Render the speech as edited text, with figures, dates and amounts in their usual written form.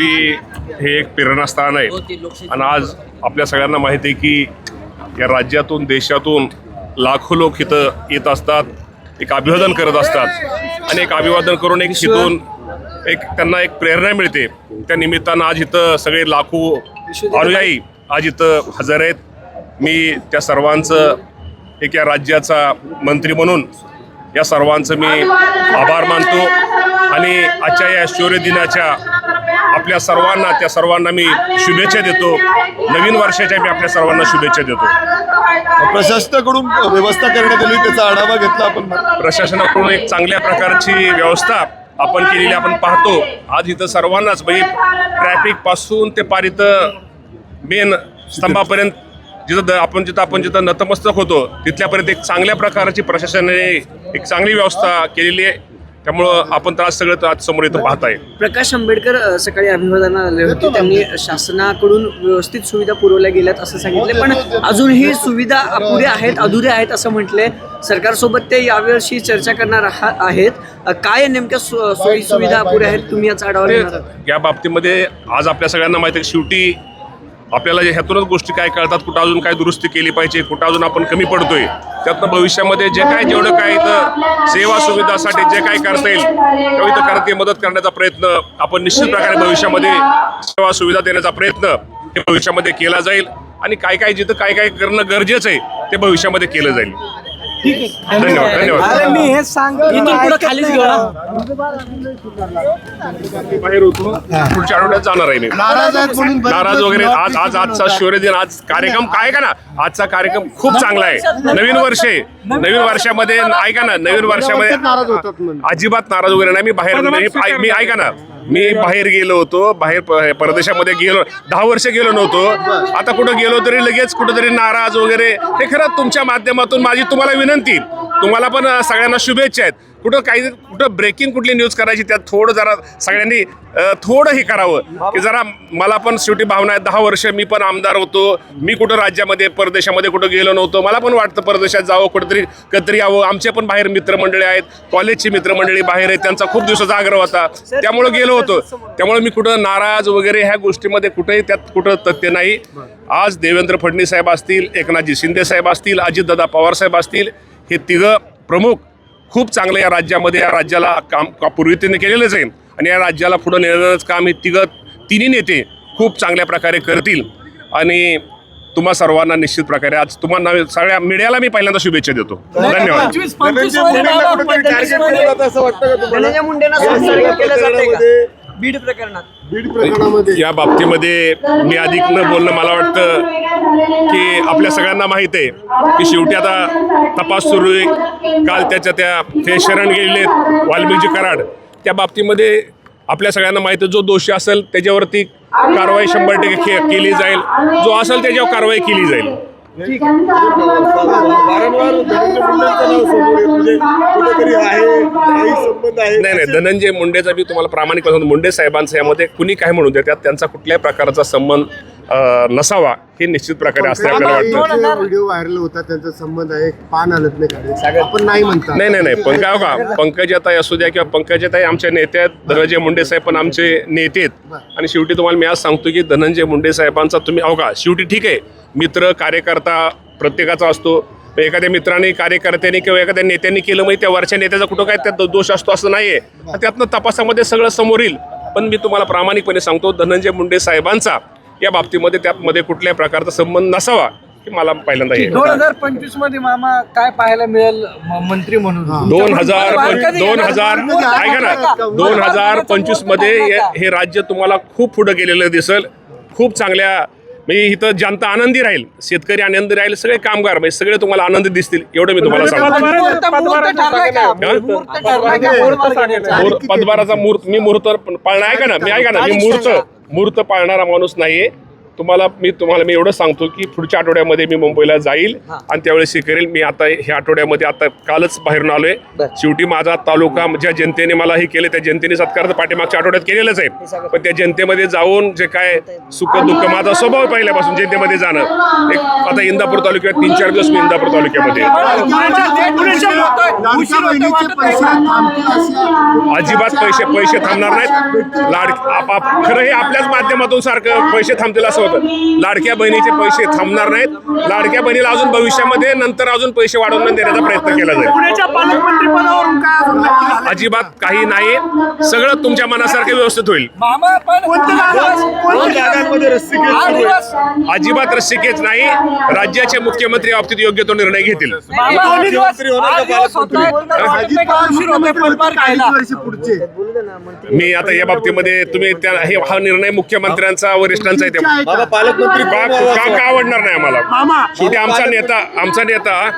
शेवटी हे एक प्रेरणास्थान आहे आणि आज आपल्या सगळ्यांना माहिती आहे की या राज्यातून देशातून लाखो लोक इथं येत असतात, एक अभिवादन करत असतात आणि एक अभिवादन करून एक इथून एक त्यांना एक प्रेरणा मिळते. त्या निमित्तानं आज इथं सगळे लाखो अनुयायी आज इथं हजर आहेत. मी त्या सर्वांचं एक या राज्याचा मंत्री म्हणून या सर्वांचं मी आभार मानतो आणि आजच्या या शौर्य दिनाच्या आपल्या सर्वांना त्या सर्वांना मी शुभेच्छा देतो. नवीन वर्षाच्या मी आपल्या सर्वांना शुभेच्छा देतो. प्रशासनाकडून व्यवस्था करण्यात आली, त्याचा आढावा घेतला आपण. प्रशासनाकडून एक चांगल्या प्रकारची व्यवस्था आपण केलेली आपण पाहतो. आज इथं सर्वांनाच ट्रॅफिक पासून ते पार इथं मेन स्तंभापर्यंत जिथं आपण नतमस्तक होतो तिथल्यापर्यंत एक चांगल्या प्रकारची प्रशासनाने एक चांगली व्यवस्था केलेली आहे. त्यामुळं आपण तर आज सगळं आज समोर इथं पाहत आहे. प्रकाश आंबेडकर सकाळी अभिवादनाला आले होते. त्यांनी शासनाकडून व्यवस्थित सुविधा पुरवल्या गेल्यात असं सांगितले, पण अजूनही सुविधा अपुऱ्या आहेत, अधुऱ्या आहेत असं म्हटले. सरकारसोबत ते यावर्षी चर्चा करणार आहेत. काय नेमक्या सोयी सुविधा अपुऱ्या आहेत, तुम्ही याचा आढावा घेणार आहात? या बाबतीमध्ये आज आपल्या सगळ्यांना माहिती आहे की शेवटी आपल्याला ह्यातूनच गोष्टी काय कळतात, कुठं अजून काय दुरुस्ती केली पाहिजे, कुठं अजून आपण कमी पडतोय. त्यातनं भविष्यामध्ये जे काय जेवढं काय इथं सेवा सुविधासाठी जे काय करता येईल तेव्हा इथं करते मदत करण्याचा प्रयत्न आपण निश्चित प्रकारे भविष्यामध्ये सेवा सुविधा देण्याचा प्रयत्न हे भविष्यामध्ये केला जाईल आणि काय काय जिथं काय काय करणं गरजेचं आहे ते भविष्यामध्ये केलं जाईल. धन्यवाद. धन्यवाद. मी हेच सांगतो, इथून पुढे खालीच घेऊ ना. बाहेर होतो, पुढच्या आठवड्यात जाणार आहे मी. नाराज वगैरे आजचा शौर्य दिन आज कार्यक्रम काय का ना, आजचा कार्यक्रम खूप चांगला आहे. नवीन वर्ष आहे, नवीन वर्षामध्ये ऐका ना, नवीन वर्षामध्ये अजिबात नाराज वगैरे नाही. मी ऐका ना, मी बाहेर गेलो होतो, बाहेर परदेशामध्ये गेलो, 10 वर्ष गेलो नव्हतो. आता कुठं गेलो तरी लगेच कुठंतरी नाराज वगैरे. हे खरं तुमच्या माध्यमातून माझी तुम्हाला विनंती, तुम्हाला पण सगळ्यांना शुभेच्छा आहेत. कुठं ब्रेकिंग कुठली न्यूज करायची त्यात थोडं जरा सगळ्यांनी थोडं हे करावं की जरा मला पण शेवटी भावना आहे. 10 वर्ष मी पण आमदार होतो, मी कुठं राज्यामध्ये परदेशामध्ये कुठं गेलो नव्हतो. मला पण वाटतं परदेशात जावं, कुठंतरी कधीतरी यावं. आमचे पण बाहेर मित्रमंडळी आहेत, कॉलेजची मित्रमंडळी बाहेर आहेत, त्यांचा खूप दिवसाचा आग्रह होता, त्यामुळं गेलो होतो. त्यामुळे मी कुठं नाराज वगैरे ह्या गोष्टीमध्ये कुठेही त्यात कुठं तथ्य नाही. आज देवेंद्र फडणवीस साहेब असतील, एकनाथजी शिंदे साहेब असतील, अजितदादा पवार साहेब असतील, हे तिघं प्रमुख खूप चांगलं या राज्यामध्ये या राज्याला काम पूर्वीतीने केलेलंच आहे आणि या राज्याला पुढं नेण्याचं काम हे तिन्ही नेते खूप चांगल्या प्रकारे करतील आणि तुम्हा सर्वांना निश्चित प्रकारे आज तुम्हाला सगळ्या मीडियाला मी पहिल्यांदा शुभेच्छा देतो. धन्यवाद. बीड प्रकरणात या बाबतीमध्ये मी अधिक न बोलणं, मला वाटतं की आपल्या सगळ्यांना माहीत आहे की शेवटी आता तपास सुरू आहे. काल ते शरण गेलेले वाल्मिकजी कराड, त्या बाबतीमध्ये आपल्या सगळ्यांना माहिती आहे जो दोषी असेल त्याच्यावरती कारवाई 100% केली जाईल, जो असेल त्याच्यावर कारवाई केली जाईल. नाही, धनंजय मुंडेचा मी तुम्हाला प्रामाणिकपणे मुंडे साहेबांचा यामध्ये कुणी काय म्हणून देतात, त्यांचा कुठल्याही प्रकारचा संबंध नसावा हे निश्चित प्रकारे असते आपल्याला वाटतं. व्हिडिओ व्हायरल होता, त्यांचा संबंध आहे, पान हलत नाही, आपण नाही म्हणता. नाही, पंकजाताई असू द्या किंवा पंकजाताई आमच्या नेते आहेत, धनंजय मुंडे साहेब पण आमचे नेते आहेत. आणि शेवटी तुम्हाला मी आज सांगतो की धनंजय मुंडे साहेबांचा तुम्ही शेवटी ठीक आहे, मित्र कार्यकर्ता प्रत्येकाचा असतो. एखाद्या मित्राने कार्यकर्त्यांनी किंवा एखाद्या नेत्यांनी केलं म्हणजे त्या वरच्या नेत्याचा कुठं काय त्यात दोष असतो असं नाहीये. त्यातनं तपासामध्ये सगळं समोर येईल. पण मी तुम्हाला प्रामाणिकपणे सांगतो, धनंजय मुंडे साहेबांचा या बाबतीमध्ये त्यामध्ये कुठल्याही प्रकारचा संबंध नसावा की मला पहिल्यांदा हे 2025 मध्ये मामा काय पाहायला मिळेल मंत्री म्हणून? 2025 मध्ये हे राज्य तुम्हाला खूप पुढे गेलेलं दिसेल. खूप चांगल्या म्हणजे इथं जनता आनंदी राहील, शेतकरी आनंदी राहील, सगळे कामगार म्हणजे सगळे तुम्हाला आनंदी दिसतील एवढं मी तुम्हाला सांगतो. पदभाराचा मुहूर्त मी मुहूर्त पाळणार, मी मुहूर्त पाळणारा माणूस नाहीये. तुम्हाला मी एवढं सांगतो की पुढच्या आठवड्यामध्ये मी मुंबईला जाईल आणि त्यावेळेस हे करेल. मी आता ह्या आठवड्यामध्ये आता कालच बाहेरून आलोय. शेवटी माझा तालुका ज्या जनतेने मला हे केलं त्या जनतेने सत्कार पाठीमागच्या आठवड्यात केलेलंच आहे. पण त्या जनतेमध्ये जाऊन जे काय सुख दुःख माझा स्वभाव पहिल्यापासून जनतेमध्ये जाणं. एक आता इंदापूर तालुक्यात 3-4 दिवस मी इंदापूर तालुक्यामध्ये अजिबात पैसे थांबणार नाहीत. खरं हे आपल्याच माध्यमातून सारखं पैसे थांबतील असं होतं. लाडक्या बहिणीचे पैसे थांबणार नाहीत. लाडक्या बहिणीला अजून भविष्यामध्ये नंतर अजून पैसे वाढवून देण्याचा प्रयत्न केला जाईल. अजिबात काही नाही. सगळं तुमच्या मनासारखं व्यवस्थित होईल. अजिबात रस्सीकेच नाही. राज्याचे मुख्यमंत्री बाबतीत योग्य तो निर्णय घेतील. मी आता या बाबतीमध्ये तुम्ही हा निर्णय मुख्यमंत्र्यांचा वरिष्ठांचा आहे. पालकमंत्री का आवडणार नाही आम्हाला. शेवटी आमचा नेता